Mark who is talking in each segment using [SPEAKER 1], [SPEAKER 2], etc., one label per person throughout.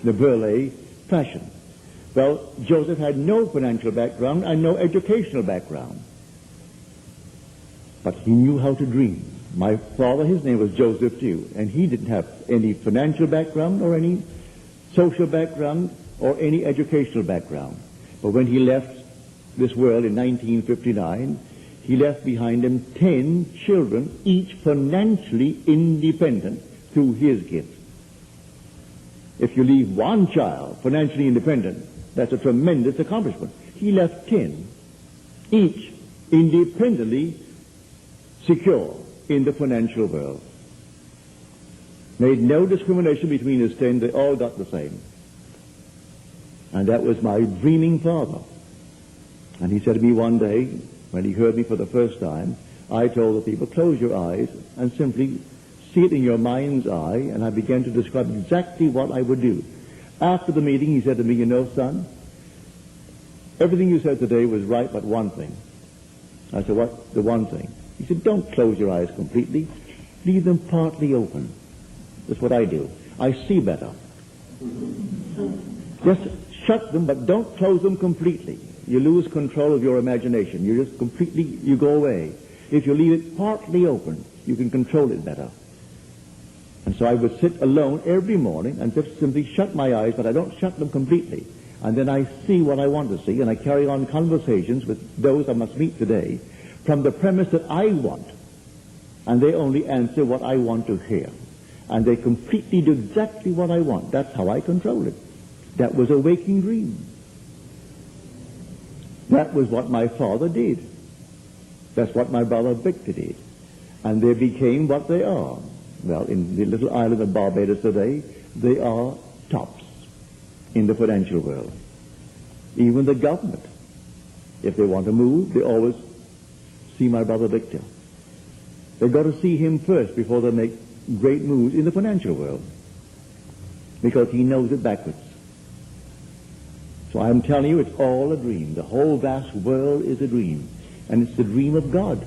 [SPEAKER 1] the burlesque fashion. Well, Joseph had no financial background and no educational background. But he knew how to dream. My father, his name was Joseph too, and he didn't have any financial background or any social background or any educational background. But when he left this world in 1959, he left behind him 10 children, each financially independent through his gift. If you leave one child financially independent, that's a tremendous accomplishment. He left 10, each independently secure in the financial world. Made no discrimination between his 10, they all got the same. And that was my dreaming father. And he said to me one day, when he heard me for the first time, I told the people, close your eyes and simply see it in your mind's eye, and I began to describe exactly what I would do. After the meeting, he said to me, you know, son, everything you said today was right but one thing. I said, what? The one thing? He said, don't close your eyes completely. Leave them partly open. That's what I do. I see better. Just shut them, but don't close them completely. You lose control of your imagination. You just completely, you go away. If you leave it partly open, you can control it better. And so I would sit alone every morning and just simply shut my eyes, but I don't shut them completely. And then I see what I want to see, and I carry on conversations with those I must meet today from the premise that I want. And they only answer what I want to hear. And they completely do exactly what I want. That's how I control it. That was a waking dream. That was what my father did. That's what my brother Victor did. And they became what they are. Well, in the little island of Barbados today, they are tops in the financial world. Even the government, if they want to move, they always see my brother Victor. They've got to see him first before they make great moves in the financial world, because he knows it backwards. So I'm telling you, it's all a dream. The whole vast world is a dream, and it's the dream of God.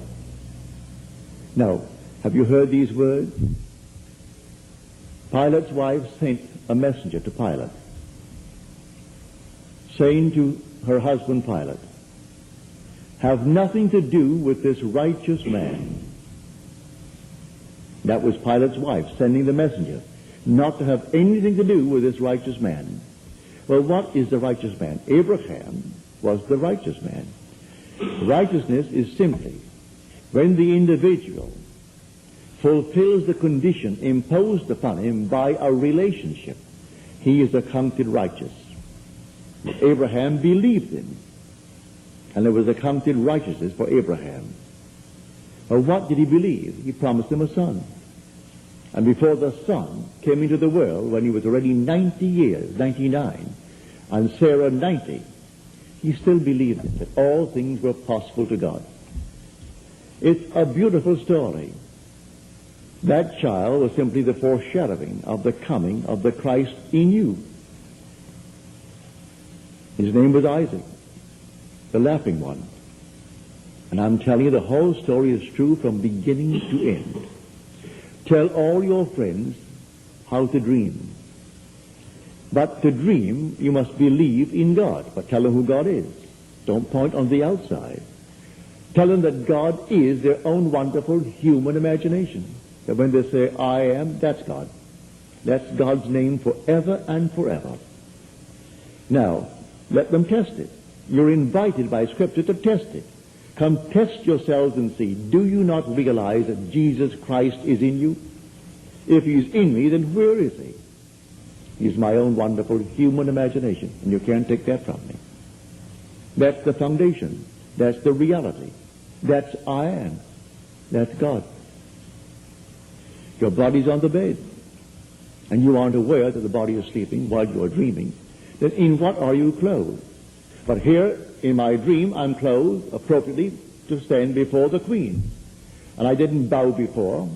[SPEAKER 1] Now, have you heard these words? Pilate's wife sent a messenger to Pilate, saying to her husband Pilate, have nothing to do with this righteous man. That was Pilate's wife sending the messenger, not to have anything to do with this righteous man. Well, what is the righteous man? Abraham was the righteous man. Righteousness is simply when the individual fulfills the condition imposed upon him by a relationship, he is accounted righteous. Abraham believed him, and there was accounted righteousness for Abraham. Well, what did he believe? He promised him a son. And before the son came into the world, when he was already 90 years, 99, and Sarah 90, he still believed that all things were possible to God. It's a beautiful story. That child was simply the foreshadowing of the coming of the Christ in you. His name was Isaac, the laughing one. And I'm telling you, the whole story is true from beginning to end. Tell all your friends how to dream. But to dream, you must believe in God. But tell them who God is. Don't point on the outside. Tell them that God is their own wonderful human imagination. That when they say, I am, that's God. That's God's name forever and forever. Now, let them test it. You're invited by Scripture to test it. Come test yourselves and see, do you not realize that Jesus Christ is in you? If he's in me, then where is he? He's my own wonderful human imagination, and you can't take that from me. That's the foundation. That's the reality. That's I am. That's God. Your body's on the bed, and you aren't aware that the body is sleeping while you are dreaming. Then in what are you clothed? But here, in my dream, I'm clothed appropriately to stand before the Queen. And I didn't bow before.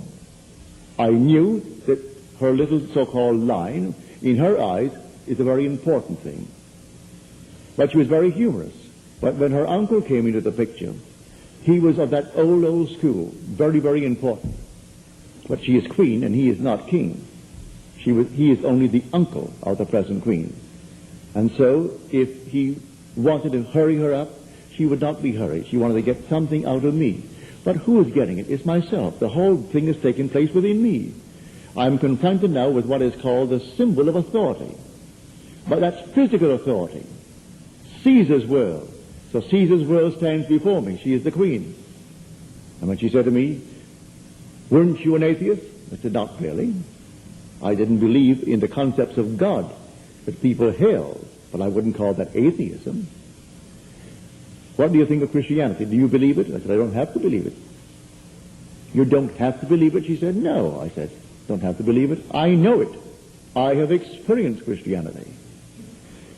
[SPEAKER 1] I knew that her little so-called line, in her eyes, is a very important thing. But she was very humorous. But when her uncle came into the picture, he was of that old school, very, very important. But she is queen and he is not king. He is only the uncle of the present queen. And so, if he wanted to hurry her up, she would not be hurried. She wanted to get something out of me. But who is getting it? It's myself. The whole thing is taking place within me. I'm confronted now with what is called the symbol of authority. But that's physical authority. Caesar's world. So Caesar's world stands before me. She is the queen. And when she said to me, "Weren't you an atheist?" I said, "Not really. I didn't believe in the concepts of God that people held, but I wouldn't call that atheism." "What do you think of Christianity? Do you believe it?" I said, "I don't have to believe it." "You don't have to believe it?" She said, "No." I said, "Don't have to believe it. I know it. I have experienced Christianity."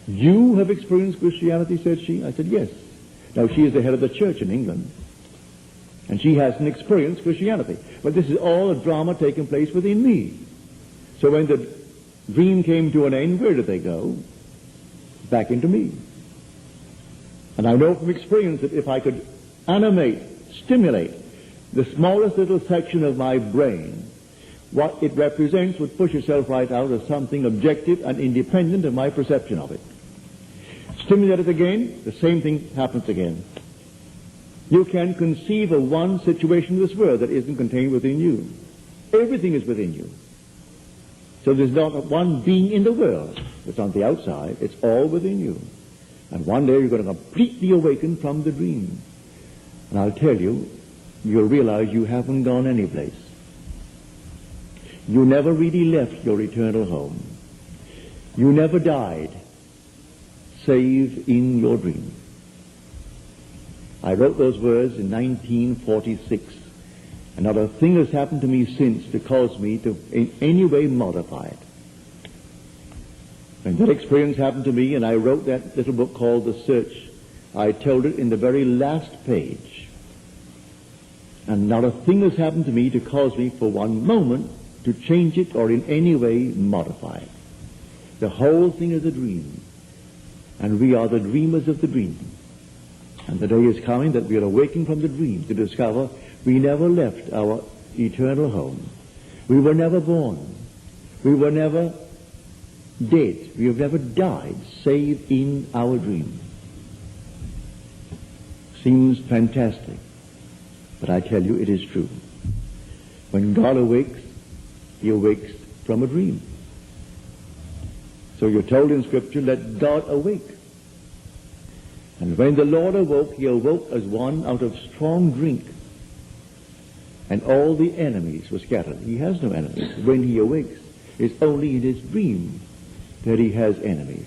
[SPEAKER 1] "You have experienced Christianity?" said she. I said, "Yes." Now, she is the head of the church in England, and she hasn't experienced Christianity. But this is all a drama taking place within me. So when the dream came to an end, where did they go? Back into me. And I know from experience that if I could animate, stimulate the smallest little section of my brain, what it represents would push itself right out as something objective and independent of my perception of it. Stimulate it again, the same thing happens again. You can conceive of one situation in this world that isn't contained within you. Everything is within you. So there's not one being in the world that's on the outside. It's all within you. And one day you're going to completely awaken from the dream. And I'll tell you, you'll realize you haven't gone anyplace. You never really left your eternal home. You never died, save in your dream. I wrote those words in 1946, and not a thing has happened to me since to cause me to in any way modify it. When that experience happened to me, and I wrote that little book called The Search, I told it in the very last page. And not a thing has happened to me to cause me for one moment to change it or in any way modify it. The whole thing is a dream. And we are the dreamers of the dream. And the day is coming that we are awaking from the dream to discover we never left our eternal home. We were never born. We were never dead. We have never died, save in our dream. Seems fantastic, but I tell you it is true. When God awakes, he awakes from a dream. So you're told in Scripture, let God awake. And when the Lord awoke, he awoke as one out of strong drink. And all the enemies were scattered. He has no enemies. When he awakes, it's only in his dream that he has enemies.